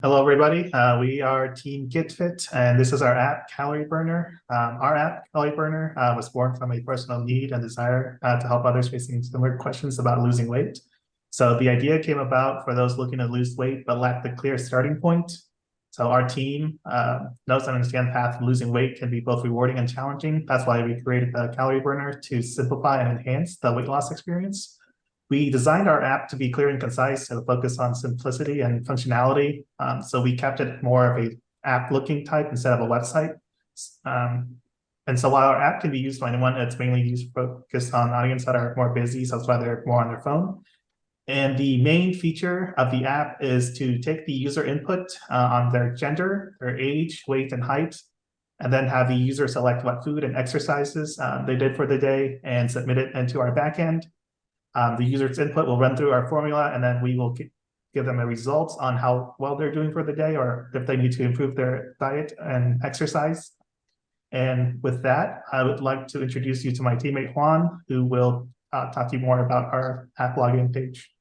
Hello, everybody. We are Team GetFit, and this is our app, Calorie Burner. Our app, Calorie Burner, was born from a personal need and desire to help others facing similar questions about losing weight. So the idea came about for those looking to lose weight but lack the clear starting point. So our team knows and understands the path to losing weight can be both rewarding and challenging. That's why we created the Calorie Burner to simplify and enhance the weight loss experience. We designed our app to be clear and concise to focus on simplicity and functionality. So we kept it more of a app looking type instead of a website. And so while our app can be used by anyone, it's mainly used focused on audience that are more busy. So that's why they're more on their phone. And the main feature of the app is to take the user input on their gender, their age, weight, and height, and then have the user select what food and exercises they did for the day and submit it into our backend. The user's input will run through our formula, and then we will give them a results on how well they're doing for the day or if they need to improve their diet and exercise. And with that, I would like to introduce you to my teammate Juan, who will talk to you more about our app login page.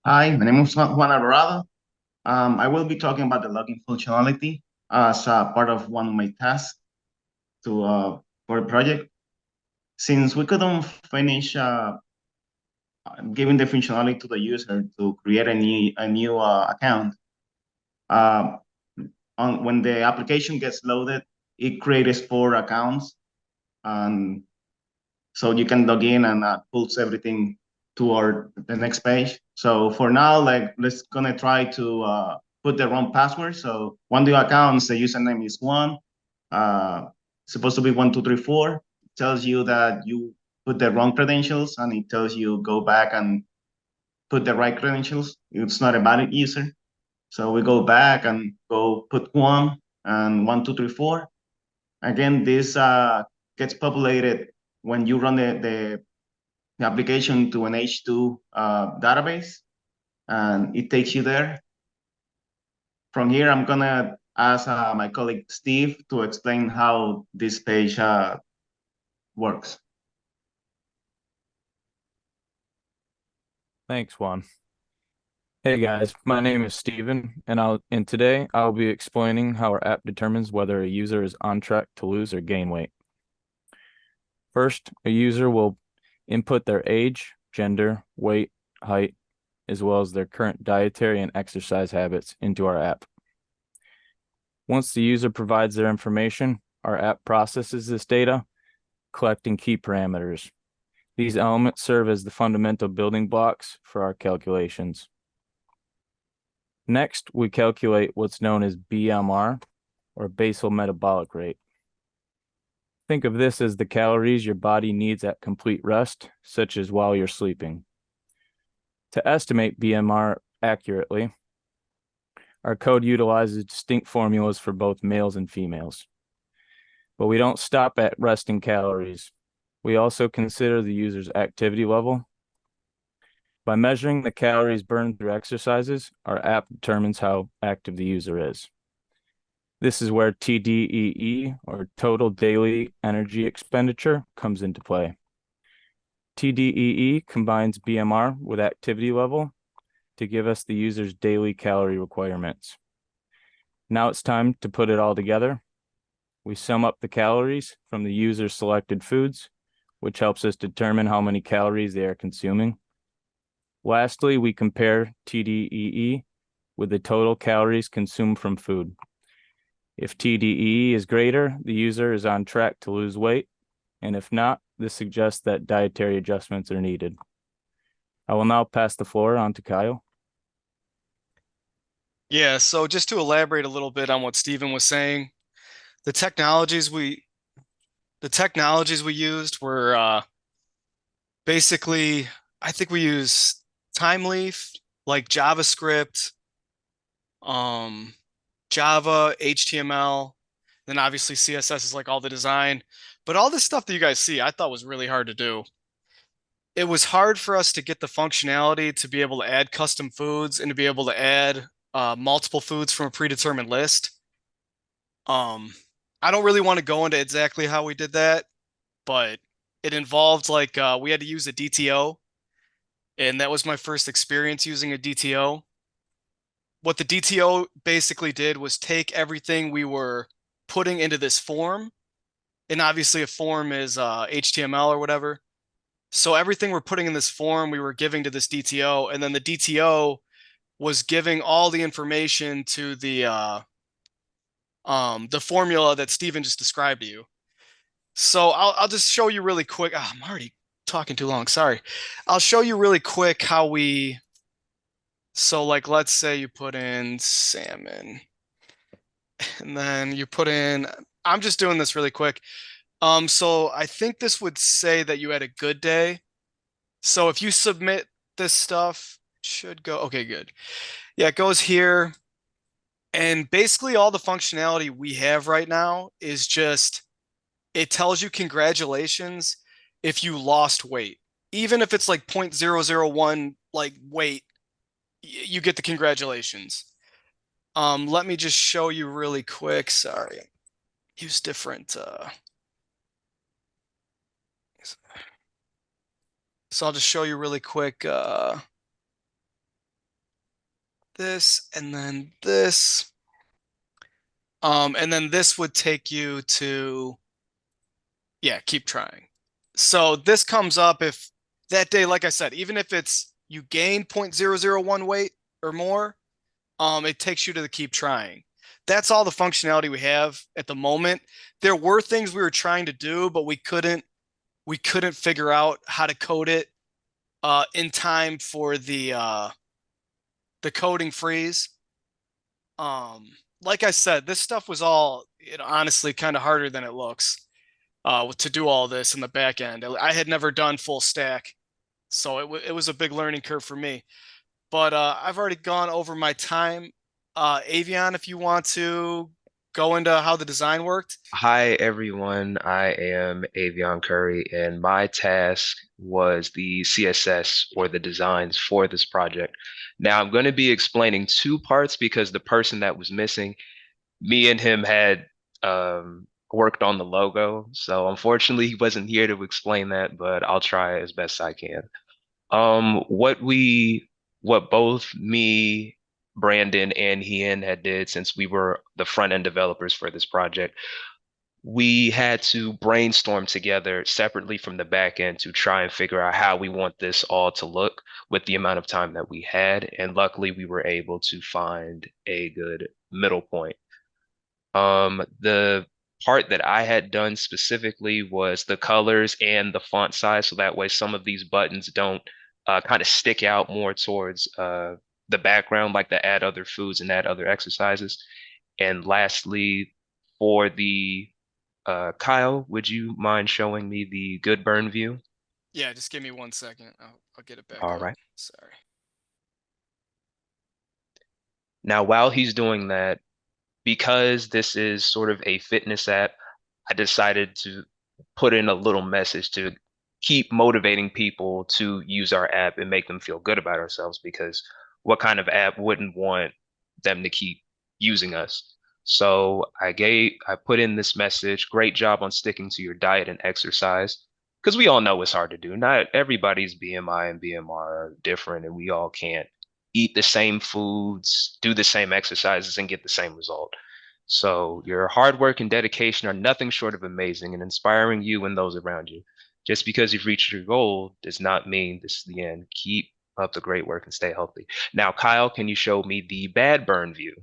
Hi, my name is Juan Alvarado. I will be talking about the login functionality as part of one of my tasks for the project. Since we couldn't finish giving the functionality to the user to create a new account, uh, when the application gets loaded, it creates 4 accounts, and so you can log in and pulls everything to the next page. So for now, let's gonna try to put the wrong password. So one of the accounts, the username is one, supposed to be 1234. It tells you that you put the wrong credentials, and it tells you go back and put the right credentials. It's not a valid user. So we go back and go put one and 1234. Again, this gets populated when you run the application to an H2 database, and it takes you there. From here, I'm gonna ask my colleague Steve to explain how this page works. Thanks, Juan. Hey guys, my name is Steven, and today I'll be explaining how our app determines whether a user is on track to lose or gain weight. First, a user will input their age, gender, weight, height, as well as their current dietary and exercise habits into our app. Once the user provides their information, our app processes this data, collecting key parameters. These elements serve as the fundamental building blocks for our calculations. Next, we calculate what's known as BMR, or basal metabolic rate. Think of this as the calories your body needs at complete rest, such as while you're sleeping. To estimate BMR accurately, our code utilizes distinct formulas for both males and females. But we don't stop at resting calories. We also consider the user's activity level. By measuring the calories burned through exercises, our app determines how active the user is. This is where TDEE, or total daily energy expenditure, comes into play. TDEE combines BMR with activity level to give us the user's daily calorie requirements. Now it's time to put it all together. We sum up the calories from the user's selected foods, which helps us determine how many calories they are consuming. Lastly, we compare TDEE with the total calories consumed from food. If TDEE is greater, the user is on track to lose weight, and if not, this suggests that dietary adjustments are needed. I will now pass the floor on to Kyle. Yeah, so just to elaborate a little bit on what Stephen was saying, the technologies we used were basically, I think we use Timeleaf, like JavaScript, Java, HTML, then obviously CSS is like all the design. But all this stuff that you guys see, I thought was really hard to do. It was hard for us to get the functionality to be able to add custom foods and to be able to add multiple foods from a predetermined list. I don't really want to go into exactly how we did that, but it involved we had to use a DTO, and that was my first experience using a DTO. What the DTO basically did was take everything we were putting into this form, and obviously a form is HTML or whatever. So everything we're putting in this form, we were giving to this DTO, and then the DTO was giving all the information to the formula that Steven just described to you. So I'll just show you really quick. Oh, I'm already talking too long. Sorry. I'll show you really quick how we. So like, let's say you put in salmon, and then you put in. I'm just doing this really quick. So I think this would say that you had a good day. So if you submit this stuff, it should go. Okay, good. Yeah, it goes here. And basically all the functionality we have right now is just it tells you congratulations if you lost weight. Even if it's like 0.001 like weight, you get the congratulations. Let me just show you really quick. Sorry. Use different so I'll just show you really quick this and then this. And then this would take you to yeah, keep trying. So this comes up if that day, like I said, even if it's you gain 0.001 weight or more, it takes you to the keep trying. That's all the functionality we have at the moment. There were things we were trying to do, but we couldn't figure out how to code it in time for the coding freeze. Like I said, this stuff was all honestly kind of harder than it looks to do all this in the back end. I had never done full stack, so it was a big learning curve for me. But I've already gone over my time. Avion, if you want to go into how the design worked. Hi everyone, I am Avion Curry, and my task was the CSS or the designs for this project. Now I'm going to be explaining two parts because the person that was missing, me and him had worked on the logo, so unfortunately he wasn't here to explain that, but I'll try as best I can. What both me, Brandon, and Hien had did since we were the front end developers for this project, we had to brainstorm together separately from the back end to try and figure out how we want this all to look with the amount of time that we had. And luckily, we were able to find a good middle point. The part that I had done specifically was the colors and the font size, so that way some of these buttons don't kind of stick out more towards the background, like the add other foods and add other exercises. And lastly, for the Kyle, would you mind showing me the good burn view? Yeah, just give me 1 second. I'll get it back All up. right. Sorry. Now, while he's doing that, because this is sort of a fitness app, I decided to put in a little message to keep motivating people to use our app and make them feel good about ourselves, because what kind of app wouldn't want them to keep using us? So I put in this message, great job on sticking to your diet and exercise, because we all know it's hard to do. Not everybody's BMI and BMR are different, and we all can't eat the same foods, do the same exercises, and get the same result. So your hard work and dedication are nothing short of amazing and inspiring you and those around you. Just because you've reached your goal does not mean this is the end. Keep up the great work and stay healthy. Now, Kyle, can you show me the bad burn view?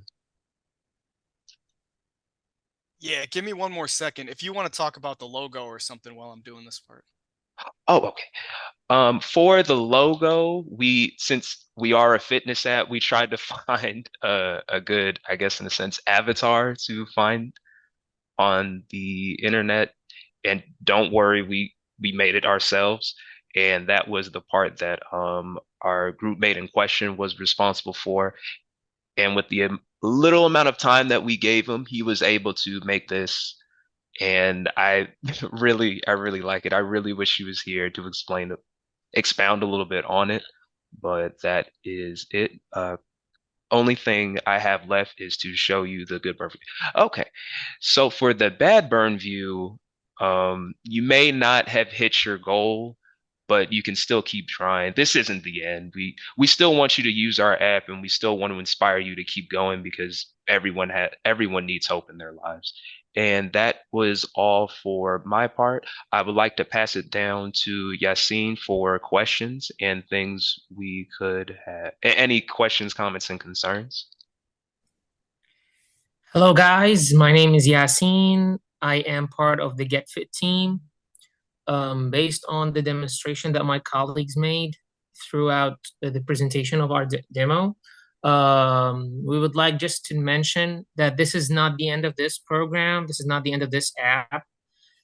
Yeah, give me 1 more second. If you want to talk about the logo or something while I'm doing this part. Oh, okay. For the logo, since we are a fitness app, we tried to find a good, I guess, in a sense, avatar to find on the internet. And don't worry, we made it ourselves. And that was the part that our group mate in question was responsible for. And with the little amount of time that we gave him, he was able to make this. And I really like it. I really wish he was here to expound a little bit on it, but that is it. Only thing I have left is to show you the good burn view. Okay, so for the bad burn view, you may not have hit your goal, but you can still keep trying. This isn't the end. We still want you to use our app, and we still want to inspire you to keep going because everyone needs hope in their lives. And that was all for my part. I would like to pass it down to Yassine for questions and things we could have. Any questions, comments, and concerns? Hello, guys. My name is Yassine. I am part of the Get Fit team. Based on the demonstration that my colleagues made throughout the presentation of our demo, we would like just to mention that this is not the end of this program. This is not the end of this app.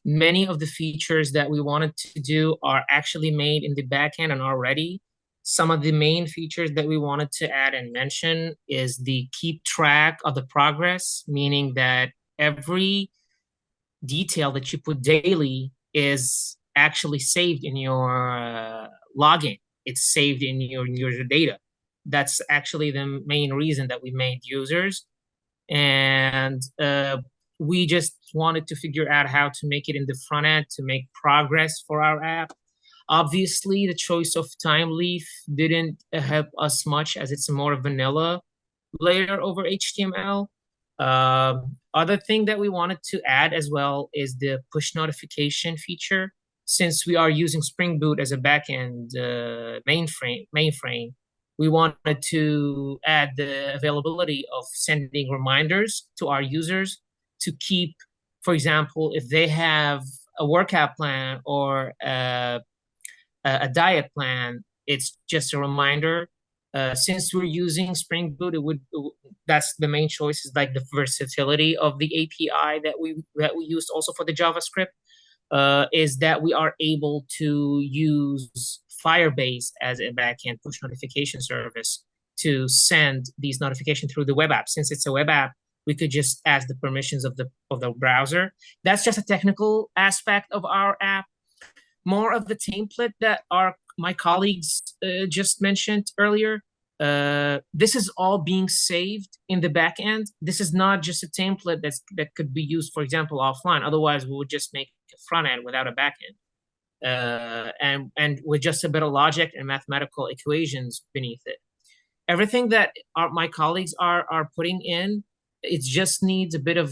Many of the features that we wanted to do are actually made in the backend and are ready. Some of the main features that we wanted to add and mention is the keep track of the progress, meaning that every detail that you put daily is actually saved in your login. It's saved in your data. That's actually the main reason that we made users. And we just wanted to figure out how to make it in the front end to make progress for our app. Obviously, the choice of time leaf didn't help us much as it's a more vanilla layer over HTML. Other thing that we wanted to add as well is the push notification feature. Since we are using Spring Boot as a backend mainframe, we wanted to add the availability of sending reminders to our users to keep, for example, if they have a workout plan or a diet plan, it's just a reminder. Since we're using Spring Boot, that's the main choice, is like the versatility of the API that we used also for the JavaScript, is that we are able to use Firebase as a backend push notification service to send these notifications through the web app. Since it's a web app, we could just ask the permissions of the browser. That's just a technical aspect of our app. More of the template that my colleagues just mentioned earlier. This is all being saved in the back end. This is not just a template that could be used, for example, offline. Otherwise, we would just make a front end without a back end. And with just a bit of logic and mathematical equations beneath it. Everything that my colleagues are putting in, it just needs a bit of,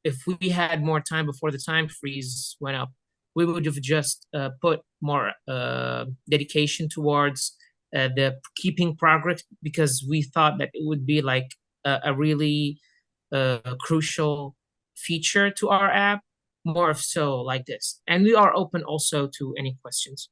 if we had more time before the time freeze went up, we would have just put more dedication towards the keeping progress, because we thought that it would be like a really crucial feature to our app, more so like this. And we are open also to any questions.